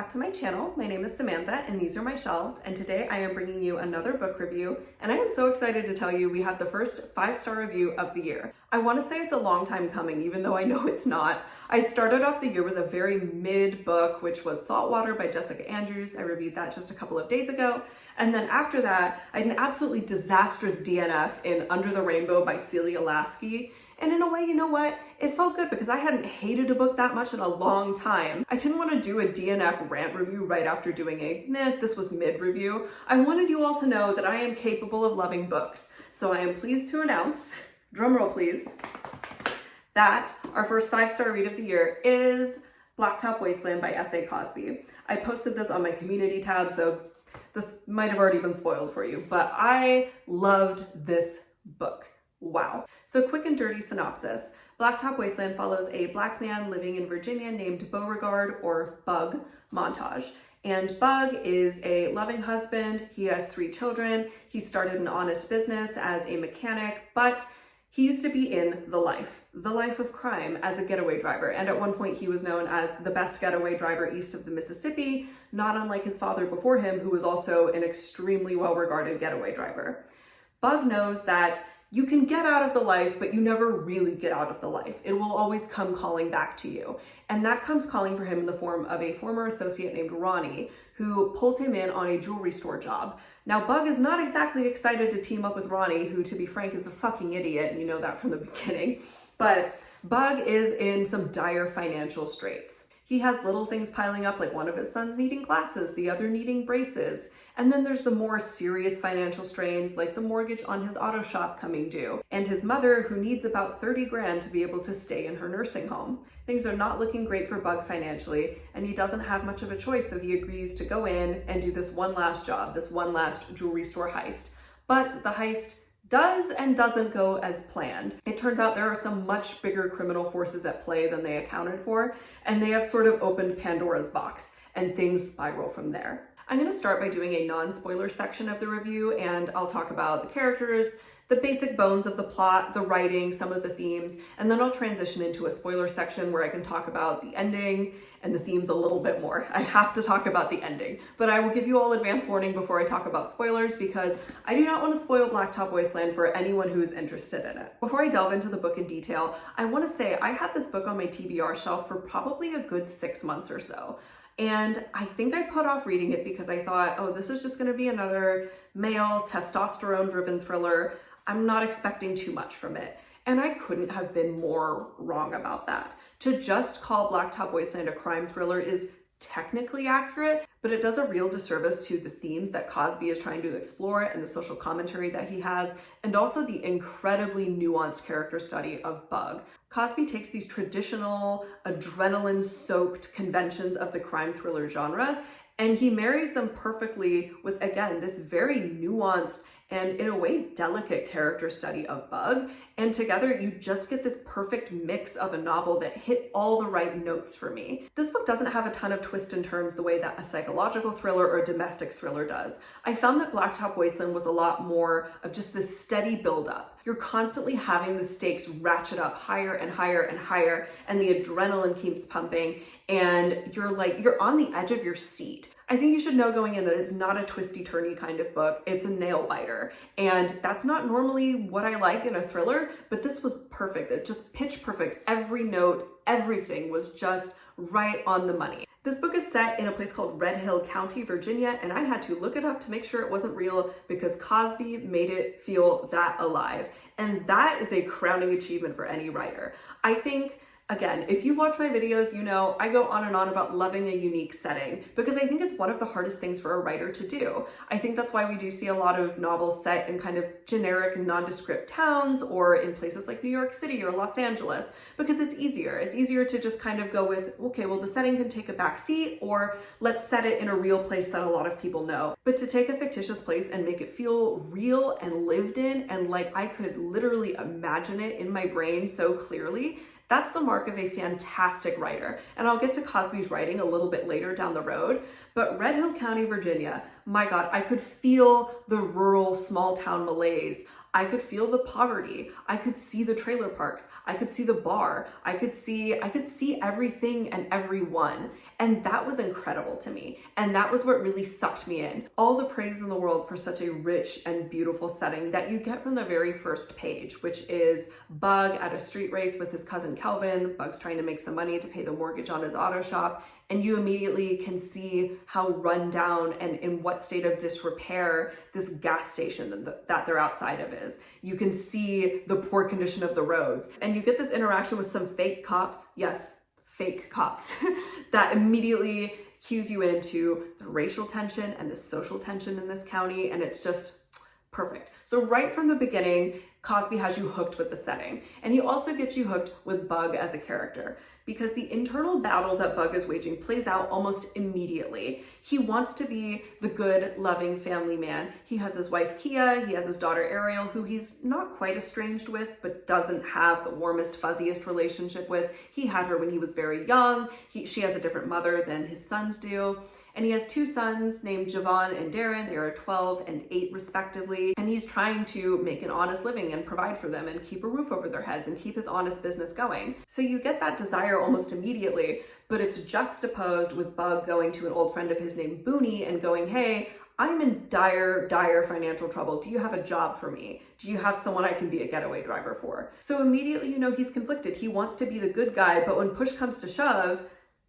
back to my channel. My name is Samantha and these are my shelves, and today I am bringing you another book review, and I am so excited to tell you we have the first 5-star review of the year. I want to say it's a long time coming, even though I know it's not. I started off the year with a very mid book, which was Saltwater by Jessica Andrews. I reviewed that just a couple of days ago. And then after that, I had an absolutely disastrous DNF in Under the Rainbow by Celia Lasky. And in a way, you know what? It felt good because I hadn't hated a book that much in a long time. I didn't want to do a DNF rant review right after doing a this was mid review. I wanted you all to know that I am capable of loving books. So I am pleased to announce, drumroll please, that our first 5-star read of the year is Blacktop, Wasteland by S.A. Cosby. I posted this on my community tab, so this might have already been spoiled for you, but I loved this book. Wow. So quick and dirty synopsis. Blacktop Wasteland follows a black man living in Virginia named Beauregard, or Bug, montage. And Bug is a loving husband. He has 3 children. He started an honest business as a mechanic, but he used to be in the life of crime as a getaway driver. And at one point he was known as the best getaway driver east of the Mississippi, not unlike his father before him, who was also an extremely well-regarded getaway driver. Bug knows that you can get out of the life, but you never really get out of the life. It will always come calling back to you. And that comes calling for him in the form of a former associate named Ronnie, who pulls him in on a jewelry store job. Now, Bug is not exactly excited to team up with Ronnie, who, to be frank, is a fucking idiot, and you know that from the beginning. But Bug is in some dire financial straits. He has little things piling up, like one of his sons needing glasses, the other needing braces. And then there's the more serious financial strains, like the mortgage on his auto shop coming due, and his mother, who needs about 30 grand to be able to stay in her nursing home. Things are not looking great for Bug financially, and he doesn't have much of a choice, so he agrees to go in and do this one last job, this one last jewelry store heist. But the heist does and doesn't go as planned. It turns out there are some much bigger criminal forces at play than they accounted for, and they have sort of opened Pandora's box, and things spiral from there. I'm going to start by doing a non-spoiler section of the review, and I'll talk about the characters, the basic bones of the plot, the writing, some of the themes, and then I'll transition into a spoiler section where I can talk about the ending and the themes a little bit more. I have to talk about the ending, but I will give you all advance warning before I talk about spoilers because I do not want to spoil Blacktop Wasteland for anyone who is interested in it. Before I delve into the book in detail, I want to say I had this book on my TBR shelf for probably a good 6 months or so. And I think I put off reading it because I thought, oh, this is just going to be another male testosterone-driven thriller. I'm not expecting too much from it. And I couldn't have been more wrong about that. To just call Blacktop Wasteland a crime thriller is technically accurate, but it does a real disservice to the themes that Cosby is trying to explore and the social commentary that he has, and also the incredibly nuanced character study of Bug. Cosby takes these traditional, adrenaline-soaked conventions of the crime thriller genre, and he marries them perfectly with, again, this very nuanced and in a way delicate character study of Bug. And together you just get this perfect mix of a novel that hit all the right notes for me. This book doesn't have a ton of twists and turns the way that a psychological thriller or a domestic thriller does. I found that Blacktop Wasteland was a lot more of just this steady buildup. You're constantly having the stakes ratchet up higher and higher and higher, and the adrenaline keeps pumping, and you're on the edge of your seat. I think you should know going in that it's not a twisty-turny kind of book. It's a nail-biter. And that's not normally what I like in a thriller, but this was perfect. It just pitch perfect. Every note, everything was just right on the money. This book is set in a place called Red Hill County, Virginia, and I had to look it up to make sure it wasn't real because Cosby made it feel that alive. And that is a crowning achievement for any writer. I think, again, if you watch my videos, you know I go on and on about loving a unique setting because I think it's one of the hardest things for a writer to do. I think that's why we do see a lot of novels set in kind of generic, nondescript towns or in places like New York City or Los Angeles because it's easier. It's easier to just kind of go with, okay, well, the setting can take a back seat, or let's set it in a real place that a lot of people know. But to take a fictitious place and make it feel real and lived in and like I could literally imagine it in my brain so clearly, that's the mark of a fantastic writer. And I'll get to Cosby's writing a little bit later down the road, but Red Hill County, Virginia, my God, I could feel the rural small town malaise. I could feel the poverty. I could see the trailer parks. I could see the bar. I could see everything and everyone. And that was incredible to me. And that was what really sucked me in. All the praise in the world for such a rich and beautiful setting that you get from the very first page, which is Bug at a street race with his cousin Kelvin. Bug's trying to make some money to pay the mortgage on his auto shop. And you immediately can see how run down and in what state of disrepair this gas station that they're outside of is. You can see the poor condition of the roads. And you get this interaction with some fake cops. Yes, fake cops that immediately cues you into the racial tension and the social tension in this county. And it's just perfect. So right from the beginning, Cosby has you hooked with the setting. And he also gets you hooked with Bug as a character, because the internal battle that Bug is waging plays out almost immediately. He wants to be the good, loving family man. He has his wife, Kia. He has his daughter, Ariel, who he's not quite estranged with, but doesn't have the warmest, fuzziest relationship with. He had her when he was very young. She has a different mother than his sons do. And he has two sons named Javon and Darren. They are 12 and 8 respectively. And he's trying to make an honest living and provide for them and keep a roof over their heads and keep his honest business going. So you get that desire almost immediately, but it's juxtaposed with Bug going to an old friend of his named Booney and going, hey, I'm in dire, dire financial trouble. Do you have a job for me? Do you have someone I can be a getaway driver for? So immediately, you know, he's conflicted. He wants to be the good guy, but when push comes to shove,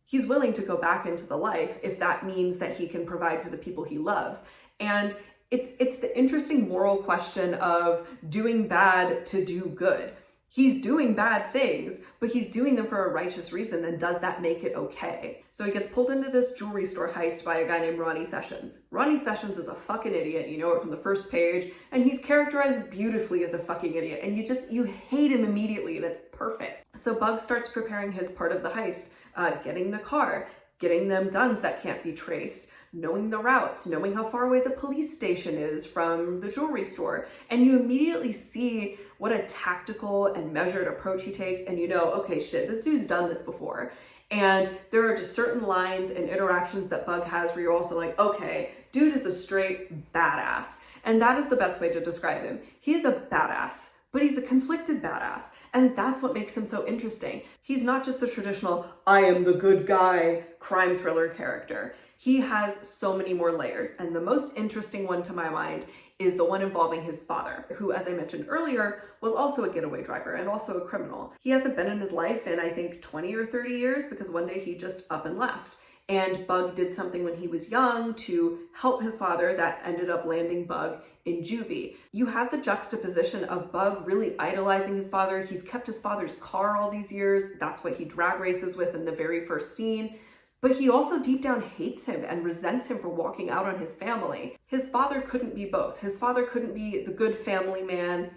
he's willing to go back into the life if that means that he can provide for the people he loves. And it's the interesting moral question of doing bad to do good. He's doing bad things, but he's doing them for a righteous reason, and does that make it okay? So he gets pulled into this jewelry store heist by a guy named Ronnie Sessions. Ronnie Sessions is a fucking idiot, you know it from the first page, and he's characterized beautifully as a fucking idiot, and you hate him immediately, and it's perfect. So Bug starts preparing his part of the heist, getting the car, getting them guns that can't be traced, knowing the routes, knowing how far away the police station is from the jewelry store. And you immediately see what a tactical and measured approach he takes, and you know, okay, shit, this dude's done this before. And there are just certain lines and interactions that Bug has where you're also like, okay, dude is a straight badass. And that is the best way to describe him. He is a badass, but he's a conflicted badass. And that's what makes him so interesting. He's not just the traditional, I am the good guy crime thriller character. He has so many more layers. And the most interesting one to my mind is the one involving his father, who, as I mentioned earlier, was also a getaway driver and also a criminal. He hasn't been in his life in, I think, 20 or 30 years because one day he just up and left. And Bug did something when he was young to help his father that ended up landing Bug in juvie. You have the juxtaposition of Bug really idolizing his father. He's kept his father's car all these years. That's what he drag races with in the very first scene. But he also deep down hates him and resents him for walking out on his family. His father couldn't be both. His father couldn't be the good family man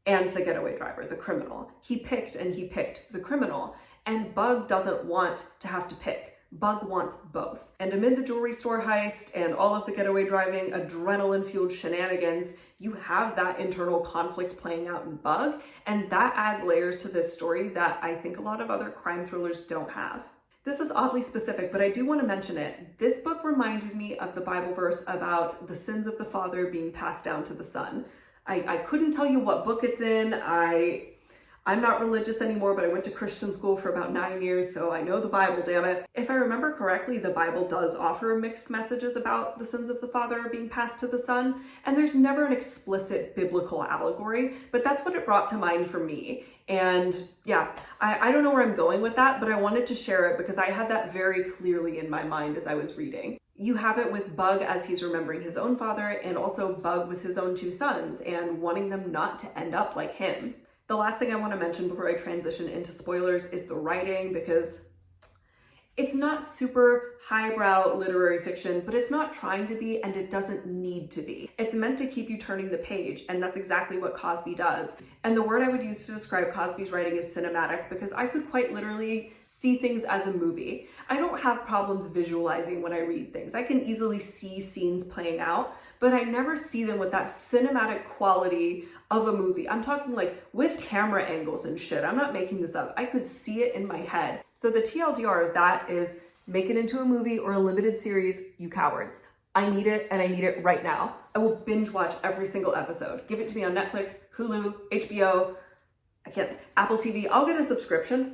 and the getaway driver, the criminal. He picked the criminal. And Bug doesn't want to have to pick. Bug wants both. And amid the jewelry store heist and all of the getaway driving, adrenaline-fueled shenanigans, you have that internal conflict playing out in Bug, and that adds layers to this story that I think a lot of other crime thrillers don't have. This is oddly specific, but I do want to mention it. This book reminded me of the Bible verse about the sins of the father being passed down to the son. I couldn't tell you what book it's in. I'm not religious anymore, but I went to Christian school for about 9 years, so I know the Bible, damn it. If I remember correctly, the Bible does offer mixed messages about the sins of the father being passed to the son, and there's never an explicit biblical allegory, but that's what it brought to mind for me. And yeah, I don't know where I'm going with that, but I wanted to share it because I had that very clearly in my mind as I was reading. You have it with Bug as he's remembering his own father, and also Bug with his own two sons and wanting them not to end up like him. The last thing I want to mention before I transition into spoilers is the writing, because it's not super highbrow literary fiction, but it's not trying to be, and it doesn't need to be. It's meant to keep you turning the page, and that's exactly what Cosby does. And the word I would use to describe Cosby's writing is cinematic, because I could quite literally see things as a movie. I don't have problems visualizing when I read things. I can easily see scenes playing out, but I never see them with that cinematic quality of a movie. I'm talking like with camera angles and shit. I'm not making this up. I could see it in my head. So the TLDR of that is make it into a movie or a limited series, you cowards. I need it, and I need it right now. I will binge watch every single episode. Give it to me on Netflix, Hulu, HBO, Apple TV. I'll get a subscription.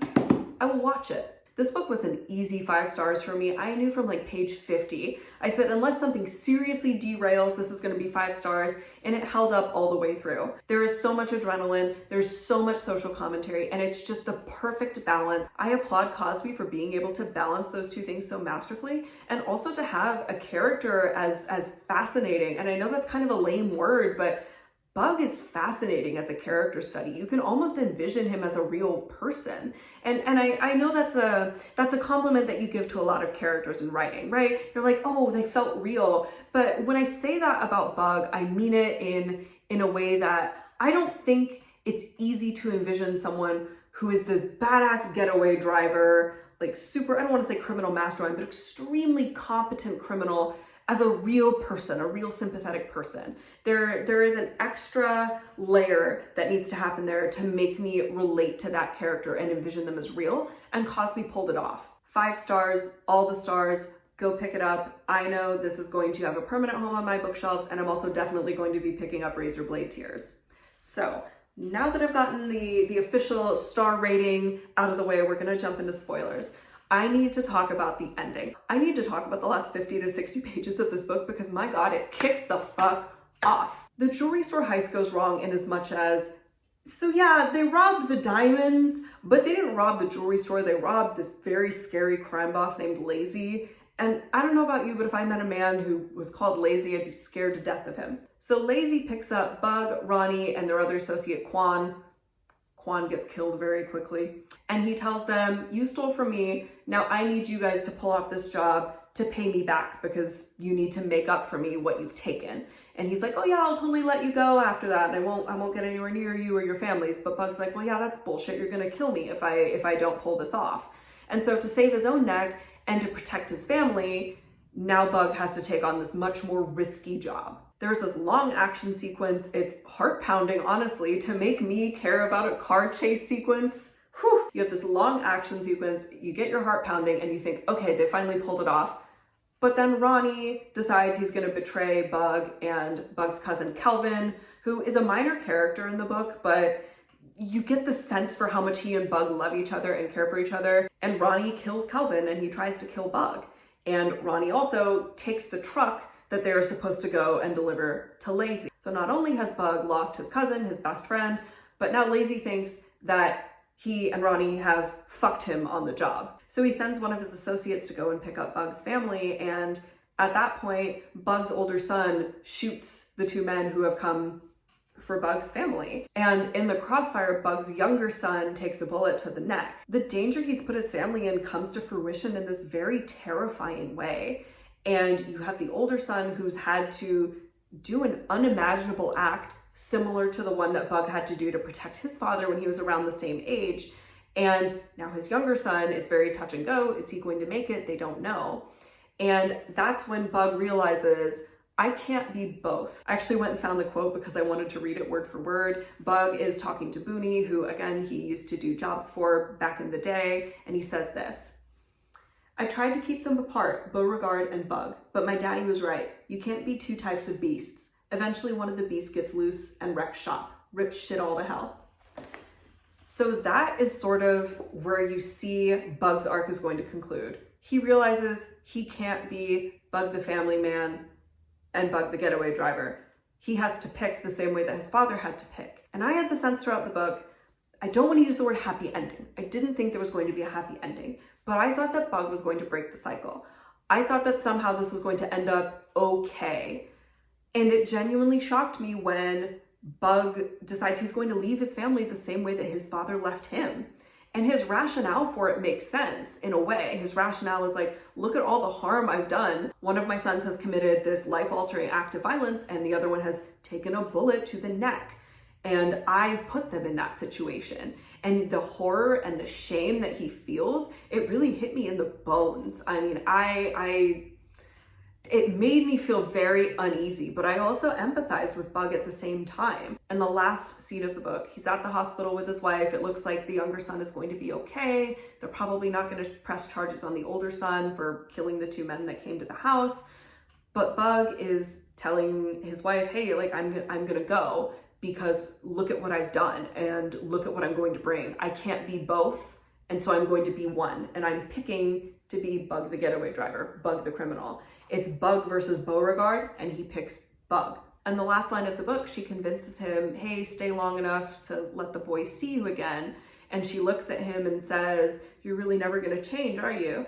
I will watch it. This book was an easy 5 stars for me. I knew from like page 50. I said, unless something seriously derails, this is gonna be 5 stars, and it held up all the way through. There is so much adrenaline, there's so much social commentary, and it's just the perfect balance. I applaud Cosby for being able to balance those two things so masterfully, and also to have a character as fascinating. And I know that's kind of a lame word, but Bug is fascinating as a character study. You can almost envision him as a real person. And I know that's a compliment that you give to a lot of characters in writing, right? You're like, oh, they felt real. But when I say that about Bug, I mean it in a way that I don't think it's easy to envision someone who is this badass getaway driver, like super, I don't want to say criminal mastermind, but extremely competent criminal as a real person, a real sympathetic person. There is an extra layer that needs to happen there to make me relate to that character and envision them as real, and Cosby pulled it off. 5 stars, all the stars, go pick it up. I know this is going to have a permanent home on my bookshelves, and I'm also definitely going to be picking up Razorblade Tears. So now that I've gotten the official star rating out of the way, we're gonna jump into spoilers. I need to talk about the ending. I need to talk about the last 50 to 60 pages of this book because my God, it kicks the fuck off. The jewelry store heist goes wrong in as much as, so yeah, they robbed the diamonds, but they didn't rob the jewelry store. They robbed this very scary crime boss named Lazy. And I don't know about you, but if I met a man who was called Lazy, I'd be scared to death of him. So Lazy picks up Bug, Ronnie, and their other associate Quan. Quan gets killed very quickly. And he tells them, you stole from me. Now I need you guys to pull off this job to pay me back because you need to make up for me what you've taken. And he's like, oh yeah, I'll totally let you go after that. And I won't get anywhere near you or your families. But Bug's like, well, yeah, that's bullshit. You're gonna kill me if I don't pull this off. And so to save his own neck and to protect his family, now Bug has to take on this much more risky job. There's this long action sequence. It's heart pounding, honestly, to make me care about a car chase sequence. Whew. You have this long action sequence, you get your heart pounding and you think, okay, they finally pulled it off. But then Ronnie decides he's gonna betray Bug and Bug's cousin Kelvin, who is a minor character in the book, but you get the sense for how much he and Bug love each other and care for each other. And Ronnie kills Kelvin and he tries to kill Bug. And Ronnie also takes the truck that they're supposed to go and deliver to Lazy. So not only has Bug lost his cousin, his best friend, but now Lazy thinks that he and Ronnie have fucked him on the job. So he sends one of his associates to go and pick up Bug's family, and at that point, Bug's older son shoots the 2 men who have come for Bug's family. And in the crossfire, Bug's younger son takes a bullet to the neck. The danger he's put his family in comes to fruition in this very terrifying way. And you have the older son who's had to do an unimaginable act similar to the one that Bug had to do to protect his father when he was around the same age. And now his younger son, it's very touch and go. Is he going to make it? They don't know. And that's when Bug realizes, I can't be both. I actually went and found the quote because I wanted to read it word for word. Bug is talking to Booney, who again, he used to do jobs for back in the day. And he says this: I tried to keep them apart, Beauregard and Bug, but my daddy was right. You can't be 2 types of beasts. Eventually one of the beasts gets loose and wrecks shop, rips shit all to hell. So that is sort of where you see Bug's arc is going to conclude. He realizes he can't be Bug the family man and Bug the getaway driver. He has to pick the same way that his father had to pick. And I had the sense throughout the book, I don't want to use the word happy ending. I didn't think there was going to be a happy ending, but I thought that Bug was going to break the cycle. I thought that somehow this was going to end up okay. And it genuinely shocked me when Bug decides he's going to leave his family the same way that his father left him. And his rationale for it makes sense in a way. His rationale is like, look at all the harm I've done. One of my sons has committed this life-altering act of violence and the other one has taken a bullet to the neck. And I've put them in that situation. And the horror and the shame that he feels, it really hit me in the bones. I mean, it made me feel very uneasy, but I also empathized with Bug at the same time. And the last scene of the book, he's at the hospital with his wife. It looks like the younger son is going to be okay. They're probably not going to press charges on the older son for killing the 2 men that came to the house. But Bug is telling his wife, hey, like I'm gonna go because look at what I've done and look at what I'm going to bring. I can't be both, and so I'm going to be one. And I'm picking to be Bug the getaway driver, Bug the criminal. It's Bug versus Beauregard, and he picks Bug. And the last line of the book, she convinces him, hey, stay long enough to let the boys see you again. And she looks at him and says, you're really never gonna change, are you?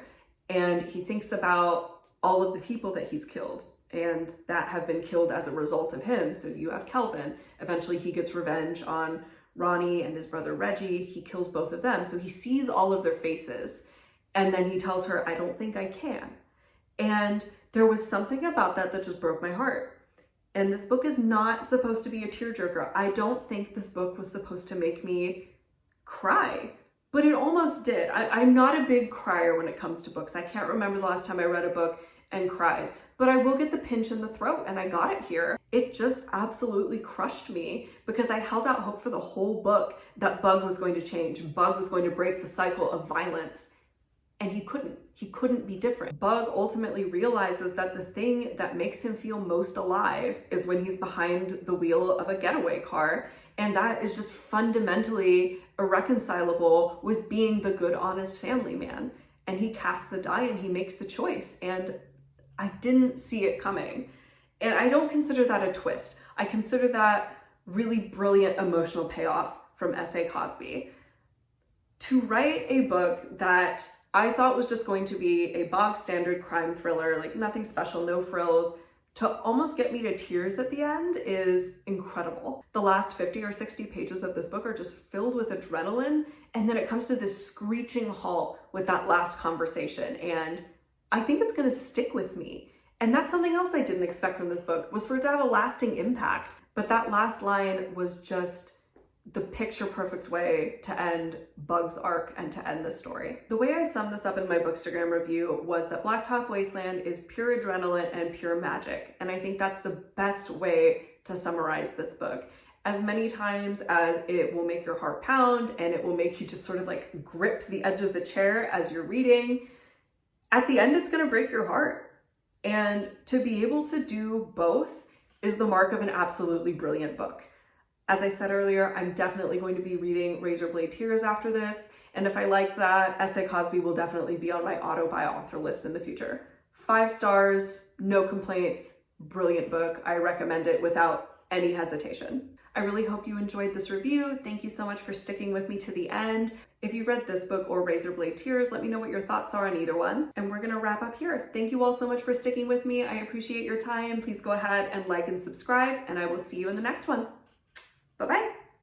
And he thinks about all of the people that he's killed and that have been killed as a result of him. So you have Kelvin. Eventually he gets revenge on Ronnie and his brother Reggie. He kills both of them. So he sees all of their faces. And then he tells her, I don't think I can. And there was something about that that just broke my heart. And this book is not supposed to be a tearjerker. I don't think this book was supposed to make me cry, but it almost did. I'm not a big crier when it comes to books. I can't remember the last time I read a book and cried, but I will get the pinch in the throat, and I got it here. It just absolutely crushed me because I held out hope for the whole book that Bug was going to change. Bug was going to break the cycle of violence, and he couldn't. He couldn't be different. Bug ultimately realizes that the thing that makes him feel most alive is when he's behind the wheel of a getaway car, and that is just fundamentally irreconcilable with being the good, honest family man. And he casts the die and he makes the choice, and I didn't see it coming. And I don't consider that a twist. I consider that really brilliant emotional payoff from S.A. Cosby. To write a book that I thought was just going to be a bog standard crime thriller, like nothing special, no frills, to almost get me to tears at the end is incredible. The last 50 or 60 pages of this book are just filled with adrenaline, and then it comes to this screeching halt with that last conversation, and I think it's gonna stick with me. And that's something else I didn't expect from this book, was for it to have a lasting impact. But that last line was just the picture perfect way to end Bug's arc and to end the story. The way I summed this up in my Bookstagram review was that Blacktop Wasteland is pure adrenaline and pure magic. And I think that's the best way to summarize this book. As many times as it will make your heart pound and it will make you just sort of like grip the edge of the chair as you're reading, at the end it's gonna break your heart. And to be able to do both is the mark of an absolutely brilliant book. As I said earlier, I'm definitely going to be reading Razorblade Tears after this, and if I like that, S.A. Cosby will definitely be on my auto-buy author list in the future. 5 stars, no complaints, brilliant book. I recommend it without any hesitation. I really hope you enjoyed this review. Thank you so much for sticking with me to the end. If you've read this book or Razorblade Tears, let me know what your thoughts are on either one. And we're gonna wrap up here. Thank you all so much for sticking with me. I appreciate your time. Please go ahead and like and subscribe, and I will see you in the next one. Bye-bye.